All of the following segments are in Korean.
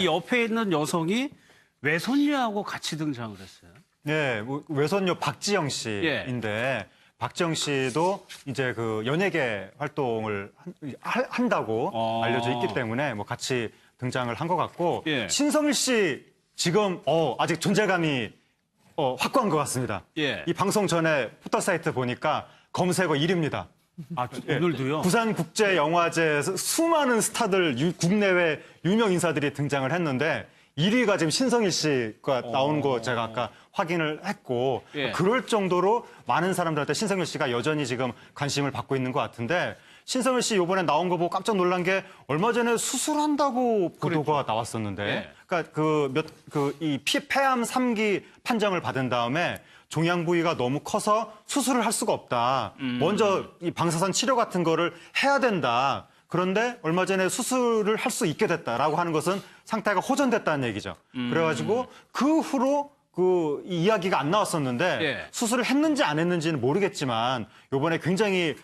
옆에 있는 여성이 외손녀하고 같이 등장을 했어요. 네, 외손녀 박지영 씨인데 박지영 씨도 이제 그 연예계 활동을 한다고 알려져 있기 때문에 뭐 같이 등장을 한 것 같고 신성일 씨 지금 아직 존재감이 확고한 것 같습니다. 이 방송 전에 포털 사이트 보니까 검색어 1위입니다. 아, 오늘도요? 부산국제영화제에서 수많은 스타들, 국내외 유명 인사들이 등장을 했는데 1위가 지금 신성일 씨가 나온 거 제가 아까 확인을 했고 그럴 정도로 많은 사람들한테 신성일 씨가 여전히 지금 관심을 받고 있는 것 같은데 신성일 씨 이번에 나온 거 보고 깜짝 놀란 게 얼마 전에 수술한다고 보도가 나왔었는데 그러니까 이 폐암 3기 판정을 받은 다음에 종양 부위가 너무 커서 수술을 할 수가 없다. 먼저 이 방사선 치료 같은 거를 해야 된다. 그런데 얼마 전에 수술을 할 수 있게 됐다라고 하는 것은 상태가 호전됐다는 얘기죠. 그래가지고 그 후로 이 이야기가 안 나왔었는데 수술을 했는지 안 했는지는 모르겠지만 이번에 굉장히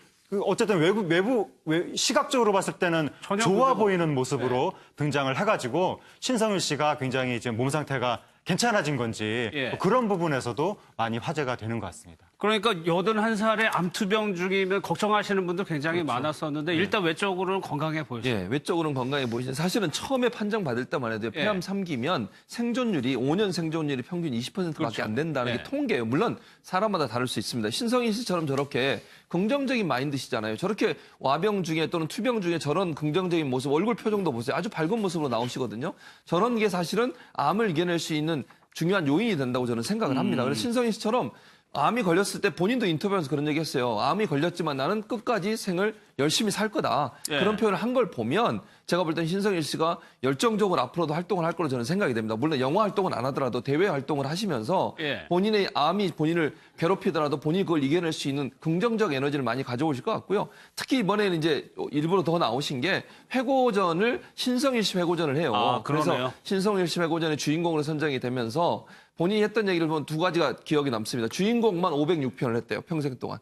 어쨌든 외부 시각적으로 봤을 때는 좋아 보이는 모습으로 등장을 해가지고 신성일 씨가 굉장히 지금 몸 상태가 괜찮아진 건지 그런 부분에서도 많이 화제가 되는 것 같습니다. 그러니까 81살의 암투병 중이면 걱정하시는 분들 굉장히 많았었는데 일단 외적으로는 건강해 보였어요. 예, 외적으로는 건강해 보이시는데 사실은 처음에 판정받을 때만 해도 폐암 3기면 생존율이 5년 생존율이 평균 20%밖에 안 된다는 게 통계예요. 물론 사람마다 다를 수 있습니다. 신성일 씨처럼 저렇게 긍정적인 마인드시잖아요. 저렇게 와병 중에 또는 투병 중에 저런 긍정적인 모습, 얼굴 표정도 보세요. 아주 밝은 모습으로 나오시거든요. 저런 게 사실은 암을 이겨낼 수 있는 중요한 요인이 된다고 저는 생각을 합니다. 그래서 신성일 씨처럼 암이 걸렸을 때 본인도 인터뷰에서 그런 얘기 했어요. 암이 걸렸지만 나는 끝까지 생을 열심히 살 거다. 그런 표현을 한 걸 보면 제가 볼 땐 신성일 씨가 열정적으로 앞으로도 활동을 할 거로 저는 생각이 됩니다. 물론 영화 활동은 안 하더라도 대외 활동을 하시면서 본인의 암이 본인을 괴롭히더라도 본인이 그걸 이겨낼 수 있는 긍정적 에너지를 많이 가져오실 것 같고요. 특히 이번에는 이제 일부러 더 나오신 게 회고전을 신성일 씨 회고전을 해요. 그래서 신성일 씨 회고전의 주인공으로 선정이 되면서 본인이 했던 얘기를 보면 두 가지가 기억이 남습니다. 주인공만 506편을 했대요. 평생 동안.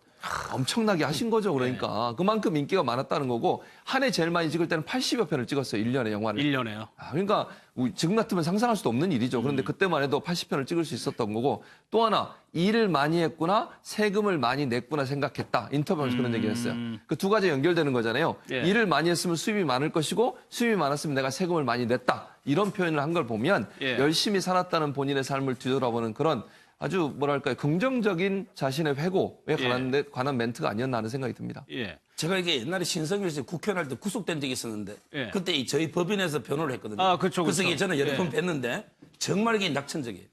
엄청나게 하신 거죠. 그러니까 그만큼 인기가 많았다는 거고 한 해 제일 많이 찍을 때는 80여 편을 찍었어요. 1년에 영화를. 1년에요. 그러니까 지금 같으면 상상할 수도 없는 일이죠. 그런데 그때만 해도 80편을 찍을 수 있었던 거고 또 하나 일을 많이 했구나 세금을 많이 냈구나 생각했다. 인터뷰에서 그런 얘기를 했어요. 그 두 가지 연결되는 거잖아요. 일을 많이 했으면 수입이 많을 것이고 수입이 많았으면 내가 세금을 많이 냈다. 이런 표현을 한 걸 보면 열심히 살았다는 본인의 삶을 뒤돌아보는 그런 아주 뭐랄까요 긍정적인 자신의 회고에 관한 멘트가 아니었나 하는 생각이 듭니다. 제가 이게 옛날에 신성일 씨 국회의원 할 때 구속된 적이 있었는데 그때 저희 법인에서 변호를 했거든요. 그래서 이게 저는 여러 번 뵀는데 정말 이게 낙천적이에요.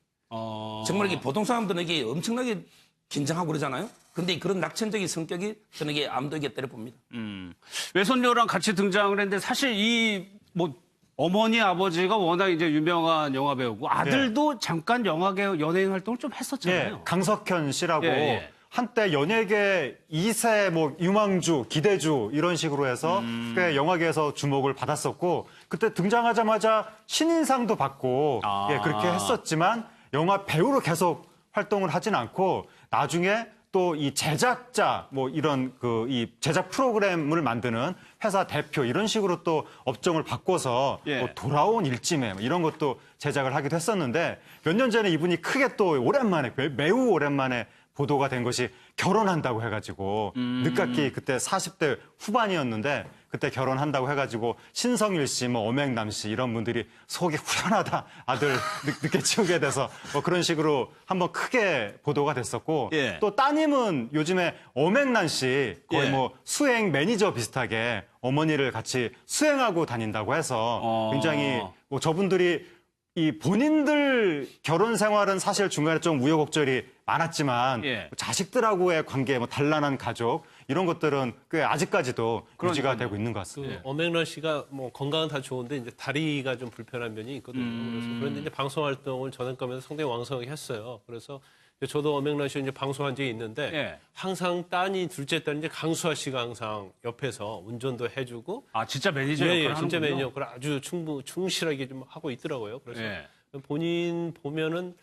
정말 이게 보통 사람들은 이게 엄청나게 긴장하고 그러잖아요. 근데 그런 낙천적인 성격이 저는 이게 암도에게 때려봅니다. 외손녀랑 같이 등장을 했는데 사실 어머니, 아버지가 워낙 이제 유명한 영화 배우고 아들도 잠깐 영화계 연예인 활동을 좀 했었잖아요. 강석현 씨라고 한때 연예계 2세 유망주, 기대주 이런 식으로 해서 꽤 영화계에서 주목을 받았었고 그때 등장하자마자 신인상도 받고 그렇게 했었지만 영화 배우로 계속 활동을 하진 않고 나중에 또 이 제작자 이런 이 제작 프로그램을 만드는 회사 대표 이런 식으로 또 업종을 바꿔서 돌아온 일찜에 이런 것도 제작을 하기도 했었는데 몇 년 전에 이분이 크게 또 오랜만에 매우 오랜만에 보도가 된 것이 결혼한다고 해가지고 늦깎이 그때 40대 후반이었는데 그때 결혼한다고 해가지고 신성일 씨, 엄앵남 씨 이런 분들이 속이 후련하다 아들 늦게 치우게 돼서 그런 식으로 한번 크게 보도가 됐었고 또 따님은 요즘에 엄앵남 씨 거의 수행 매니저 비슷하게 어머니를 같이 수행하고 다닌다고 해서 굉장히 저분들이 이 본인들 결혼 생활은 사실 중간에 좀 우여곡절이 많았지만 자식들하고의 관계, 단란한 가족 이런 것들은 꽤 아직까지도 유지가 되고 있는 것 같습니다. 엄앵란 씨가 건강은 다 좋은데 이제 다리가 좀 불편한 면이 있거든요. 그런데 이제 방송 활동을 전환감에서 상당히 왕성하게 했어요. 그래서 저도 엄앵란 씨 이제 방송한 적이 있는데 항상 둘째 딸이 이제 강수아 씨가 항상 옆에서 운전도 해주고 진짜 매니저 역할을 진짜 매니저 역할을 아주 충실하게 좀 하고 있더라고요. 그래서 본인 보면은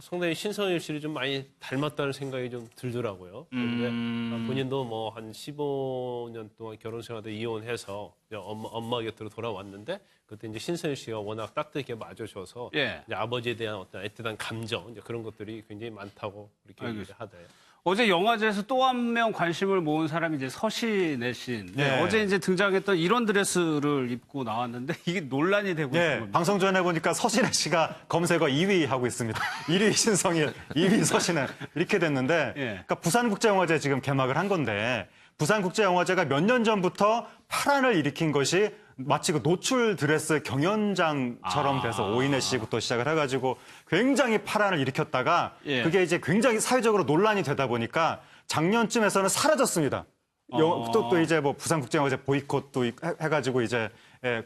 상당히 신성일 씨를 좀 많이 닮았다는 생각이 좀 들더라고요. 그런데 본인도 뭐 한 15년 동안 결혼 생활에 이혼해서 이제 엄마 곁으로 돌아왔는데 그때 이제 신성일 씨가 워낙 따뜻하게 맞아줘서 예. 이제 아버지에 대한 어떤 애틋한 감정 이제 그런 것들이 굉장히 많다고 이렇게 얘기를 하대요. 어제 영화제에서 또 한 명 관심을 모은 사람이 이제 서신의 신. 네. 어제 이제 등장했던 이런 드레스를 입고 나왔는데 이게 논란이 되고 있는 겁니다. 방송 전에 보니까 서신혜 씨가 검색어 2위 하고 있습니다. 1위 신성일, 2위 서신혜 이렇게 됐는데 그러니까 부산국제영화제 지금 개막을 한 건데 부산국제영화제가 몇 년 전부터 파란을 일으킨 것이 마치 그 노출 드레스 경연장처럼 돼서 오인혜 씨부터 시작을 해가지고 굉장히 파란을 일으켰다가 그게 이제 굉장히 사회적으로 논란이 되다 보니까 작년쯤에서는 사라졌습니다. 또 이제 뭐 부산국제영화제 보이콧도 해가지고 이제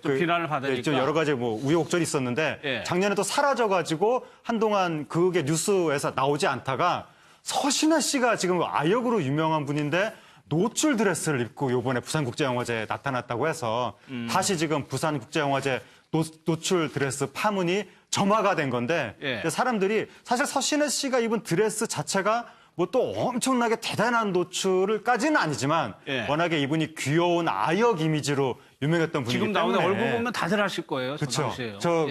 비난을 받으니까 좀 여러 가지 뭐 우여곡절이 있었는데 작년에 또 사라져가지고 한동안 그게 뉴스에서 나오지 않다가 서신혜 씨가 지금 아역으로 유명한 분인데 노출 드레스를 입고 이번에 부산국제영화제에 나타났다고 해서 다시 지금 부산국제영화제 노출 드레스 파문이 점화가 된 건데 사람들이 사실 서신혜 씨가 입은 드레스 자체가 뭐 또 엄청나게 대단한 노출을까지는 아니지만 워낙에 이분이 귀여운 아역 이미지로 유명했던 분이기 지금 때문에 나오는 얼굴 보면 다들 아실 거예요. 그렇죠. 저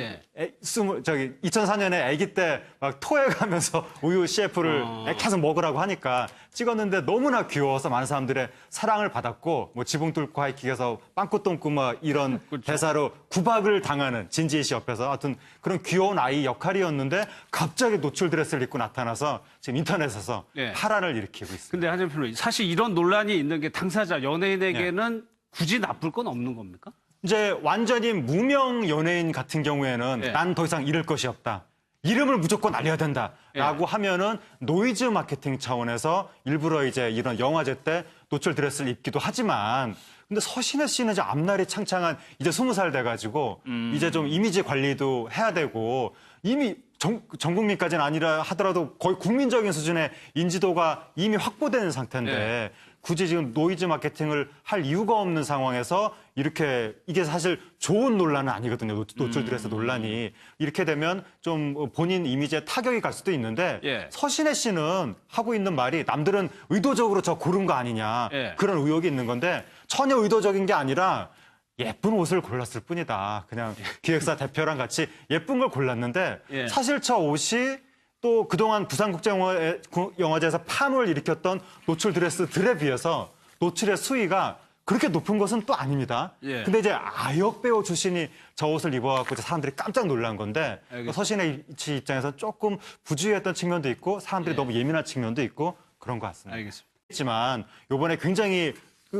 2004년에 아기 때 막 토해가면서 우유 CF를 계속 먹으라고 하니까 찍었는데 너무나 귀여워서 많은 사람들의 사랑을 받았고 뭐 지붕 뚫고 하이킥에서 빵꾸 똥꾸 막 이런 대사로 구박을 당하는 진지희 씨 옆에서 하여튼 그런 귀여운 아이 역할이었는데 갑자기 노출 드레스를 입고 나타나서 지금 인터넷에서 파란을 일으키고 있습니다. 근데 한정 평론가님 사실 이런 논란이 있는 게 당사자 연예인에게는 굳이 나쁠 건 없는 겁니까? 이제 완전히 무명 연예인 같은 경우에는 난 더 이상 잃을 것이 없다. 이름을 무조건 알려야 된다라고 하면은 노이즈 마케팅 차원에서 일부러 이제 이런 영화제 때 노출 드레스를 입기도 하지만 근데 서신혜 씨는 이제 앞날이 창창한 이제 20살 돼가지고 이제 좀 이미지 관리도 해야 되고 이미 전 국민까지는 아니라 하더라도 거의 국민적인 수준의 인지도가 이미 확보된 상태인데 굳이 지금 노이즈 마케팅을 할 이유가 없는 상황에서 이렇게 이게 사실 좋은 논란은 아니거든요. 노출 드레스 논란이. 이렇게 되면 좀 본인 이미지에 타격이 갈 수도 있는데 서신혜 씨는 하고 있는 말이 남들은 의도적으로 저 고른 거 아니냐. 그런 의혹이 있는 건데 전혀 의도적인 게 아니라 예쁜 옷을 골랐을 뿐이다. 그냥 기획사 대표랑 같이 예쁜 걸 골랐는데 사실 저 옷이 또 그동안 부산국제영화제에서 파문을 일으켰던 노출 드레스들에 비해서 노출의 수위가 그렇게 높은 것은 또 아닙니다. 근데 이제 아역 배우 출신이 저 옷을 입어갖고 사람들이 깜짝 놀란 건데 서신혜 씨 입장에서 조금 부주의했던 측면도 있고 사람들이 너무 예민한 측면도 있고 그런 것 같습니다. 알겠습니다. 하지만 이번에 굉장히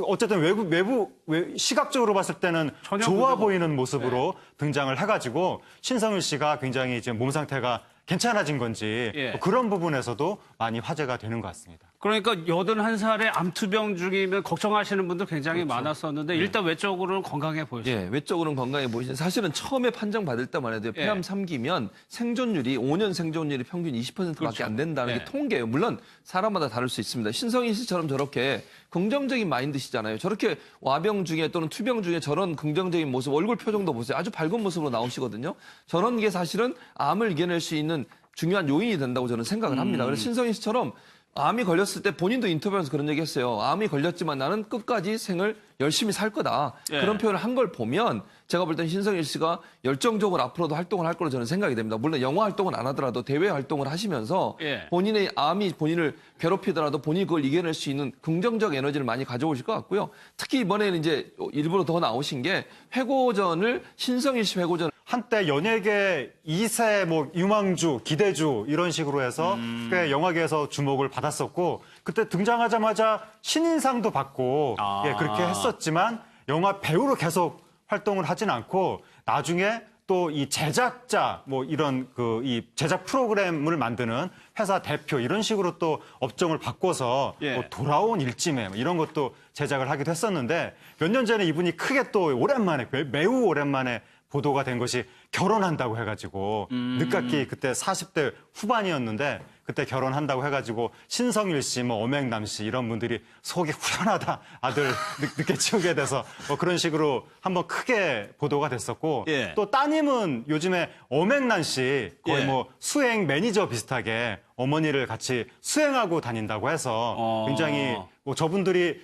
어쨌든 외부 시각적으로 봤을 때는 좋아 보이는 모습으로 등장을 해가지고 신성일 씨가 굉장히 지금 몸 상태가 괜찮아진 건지 그런 부분에서도 많이 화제가 되는 것 같습니다. 그러니까 81살의 암투병 중이면 걱정하시는 분들 굉장히 많았었는데 일단 외적으로는 건강해 보였어요. 외적으로는 건강해 보이시는데 사실은 처음에 판정받을 때만 해도 폐암 3기면 생존율이 5년 생존율이 평균 20%밖에 안 된다는 게 통계예요. 물론 사람마다 다를 수 있습니다. 신성일 씨처럼 저렇게 긍정적인 마인드시잖아요. 저렇게 와병 중에 또는 투병 중에 저런 긍정적인 모습, 얼굴 표정도 보세요. 아주 밝은 모습으로 나오시거든요. 저런 게 사실은 암을 이겨낼 수 있는 중요한 요인이 된다고 저는 생각을 합니다. 그래서 신성일 씨처럼 암이 걸렸을 때 본인도 인터뷰에서 그런 얘기 했어요. 암이 걸렸지만 나는 끝까지 생을 열심히 살 거다. 그런 표현을 한 걸 보면 제가 볼 땐 신성일 씨가 열정적으로 앞으로도 활동을 할 거로 저는 생각이 됩니다. 물론 영화 활동은 안 하더라도 대외 활동을 하시면서 본인의 암이 본인을 괴롭히더라도 본인이 그걸 이겨낼 수 있는 긍정적 에너지를 많이 가져오실 것 같고요. 특히 이번에는 이제 일부러 더 나오신 게 회고전을 신성일 씨 회고전 한때 연예계 2세 뭐 유망주, 기대주 이런 식으로 해서 꽤 영화계에서 주목을 받았었고 그때 등장하자마자 신인상도 받고 그렇게 했었지만 영화 배우로 계속 활동을 하진 않고 나중에 또 이 제작자 뭐 이런 이 제작 프로그램을 만드는 회사 대표 이런 식으로 또 업종을 바꿔서 뭐 돌아온 일찜에 이런 것도 제작을 하기도 했었는데 몇 년 전에 이분이 크게 또 오랜만에 매우 오랜만에 보도가 된 것이 결혼한다고 해가지고 늦깎이 그때 40대 후반이었는데 그때 결혼한다고 해가지고 신성일 씨, 뭐 엄앵남 씨 이런 분들이 속이 후련하다 아들 늦게 치우게 돼서 뭐 그런 식으로 한번 크게 보도가 됐었고 예. 또 따님은 요즘에 엄앵남 씨 거의 예. 뭐 수행 매니저 비슷하게 어머니를 같이 수행하고 다닌다고 해서 굉장히 뭐 저분들이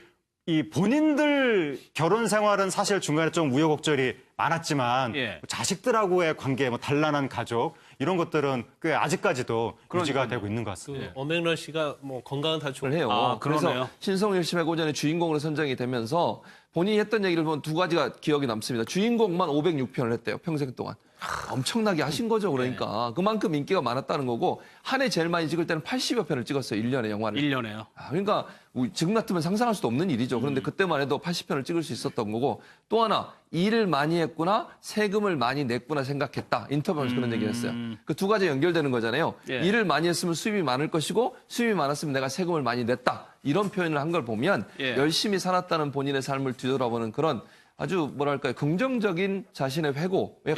이 본인들 결혼 생활은 사실 중간에 좀 우여곡절이 많았지만 예. 자식들하고의 관계, 뭐 단란한 가족 이런 것들은 꽤 아직까지도 유지가 되고 있는 것 같습니다. 엄앵란 씨가 뭐 건강은 다 좋은 해요. 그러네요. 그래서 신성일 씨 매고전의 주인공으로 선정이 되면서 본인이 했던 얘기를 보면 두 가지가 기억이 남습니다. 주인공만 506편을 했대요. 평생 동안. 엄청나게 하신 거죠. 그러니까 그만큼 인기가 많았다는 거고 한 해 제일 많이 찍을 때는 80여 편을 찍었어요. 1년에 영화를. 1년에요. 그러니까 지금 같으면 상상할 수도 없는 일이죠. 그런데 그때만 해도 80편을 찍을 수 있었던 거고 또 하나 일을 많이 했구나 세금을 많이 냈구나 생각했다. 인터뷰에서 그런 얘기를 했어요. 그 두 가지 연결되는 거잖아요. 예. 일을 많이 했으면 수입이 많을 것이고 수입이 많았으면 내가 세금을 많이 냈다. 이런 표현을 한 걸 보면 예. 열심히 살았다는 본인의 삶을 뒤돌아보는 그런 아주 뭐랄까요 긍정적인 자신의 회고에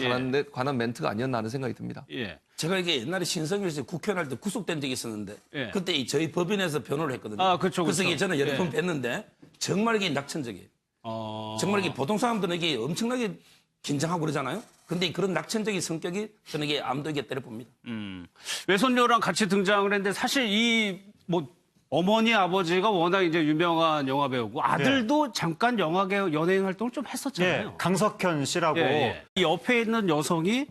관한 멘트가 아니었나 하는 생각이 듭니다. 예. 제가 이게 옛날에 신성일 씨 국회의원 할 때 구속된 적이 있었는데 예. 그때 저희 법인에서 변호를 했거든요. 그렇죠. 그래서 이게 저는 여러 예. 번 뵀는데 정말 이게 낙천적이에요. 정말 이게 보통 사람들은 이게 엄청나게 긴장하고 그러잖아요. 근데 그런 낙천적인 성격이 저는 이게 암도 있게 때려봅니다. 외손녀랑 같이 등장을 했는데 사실 이 뭐 어머니 아버지가 워낙 이제 유명한 영화 배우고 아들도 잠깐 영화계 연예인 활동을 좀 했었잖아요. 예, 강석현 씨라고 이 옆에 있는 여성이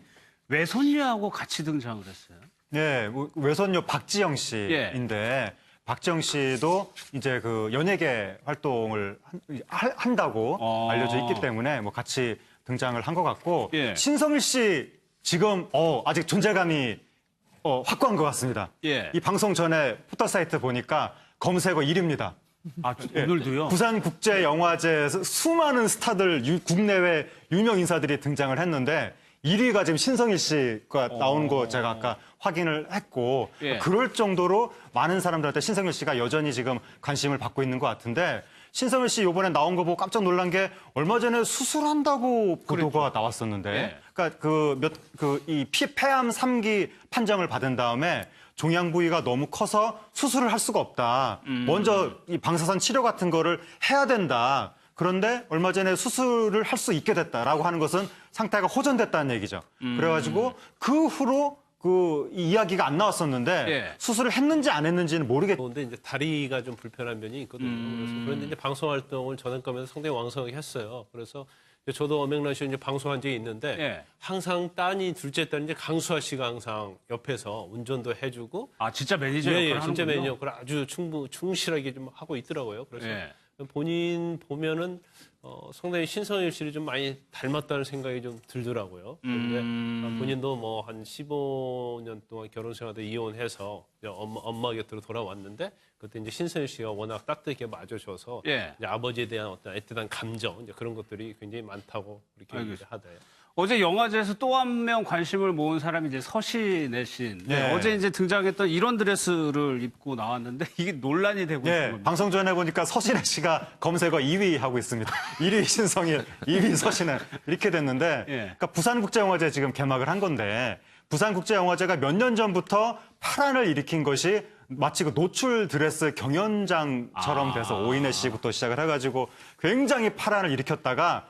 외손녀하고 같이 등장을 했어요. 네, 외손녀 박지영 씨인데 박지영 씨도 이제 그 연예계 활동을 한다고 알려져 있기 때문에 뭐 같이 등장을 한 것 같고 예. 신성일 씨 지금 아직 존재감이 확고한 것 같습니다. 예. 이 방송 전에 포털 사이트 보니까 검색어 1위입니다. 오늘도요? 부산국제영화제에서 수많은 스타들, 국내외 유명 인사들이 등장을 했는데 1위가 지금 신성일 씨가 나온 거 제가 아까 확인을 했고 예. 그럴 정도로 많은 사람들한테 신성일 씨가 여전히 지금 관심을 받고 있는 것 같은데 신성일 씨 이번에 나온 거 보고 깜짝 놀란 게 얼마 전에 수술한다고 보도가 나왔었는데 예. 그러니까 이 폐암 3기 판정을 받은 다음에 종양 부위가 너무 커서 수술을 할 수가 없다. 먼저 이 방사선 치료 같은 거를 해야 된다. 그런데 얼마 전에 수술을 할 수 있게 됐다라고 하는 것은 상태가 호전됐다는 얘기죠. 그래가지고 그 후로 이 이야기가 안 나왔었는데 예. 수술을 했는지 안 했는지는 모르겠. 그런데 이제 다리가 좀 불편한 면이 있거든요. 그런데 이제 방송 활동을 저는 거면서 상당히 왕성하게 했어요. 그래서 저도 엄앵란 씨 이제 방송한 적이 있는데 예. 항상 둘째 딸이 이제 강수아 씨가 항상 옆에서 운전도 해주고 진짜 매니저 역할을 하는군요. 진짜 매니저 역할을 아주 충실하게 좀 하고 있더라고요. 그래서 본인 보면은 상당히 신성일 씨를 좀 많이 닮았다는 생각이 좀 들더라고요. 그런데 본인도 뭐 한 15년 동안 결혼 생활도 이혼해서 이제 엄마 곁으로 돌아왔는데 그때 이제 신성일 씨가 워낙 따뜻하게 맞아줘서 이제 아버지에 대한 어떤 애틋한 감정 이제 그런 것들이 굉장히 많다고 이렇게 얘기를 하대요. 어제 영화제에서 또 한 명 관심을 모은 사람이 이제 서신의 신. 네. 어제 이제 등장했던 이런 드레스를 입고 나왔는데 이게 논란이 되고 있는 겁니다. 방송 전에 보니까 서신혜 씨가 검색어 2위 하고 있습니다. 1위 신성일, 2위 서신혜 이렇게 됐는데 그러니까 부산국제영화제 지금 개막을 한 건데 부산국제영화제가 몇 년 전부터 파란을 일으킨 것이 마치 그 노출 드레스 경연장처럼 돼서 오인혜 씨부터 시작을 해가지고 굉장히 파란을 일으켰다가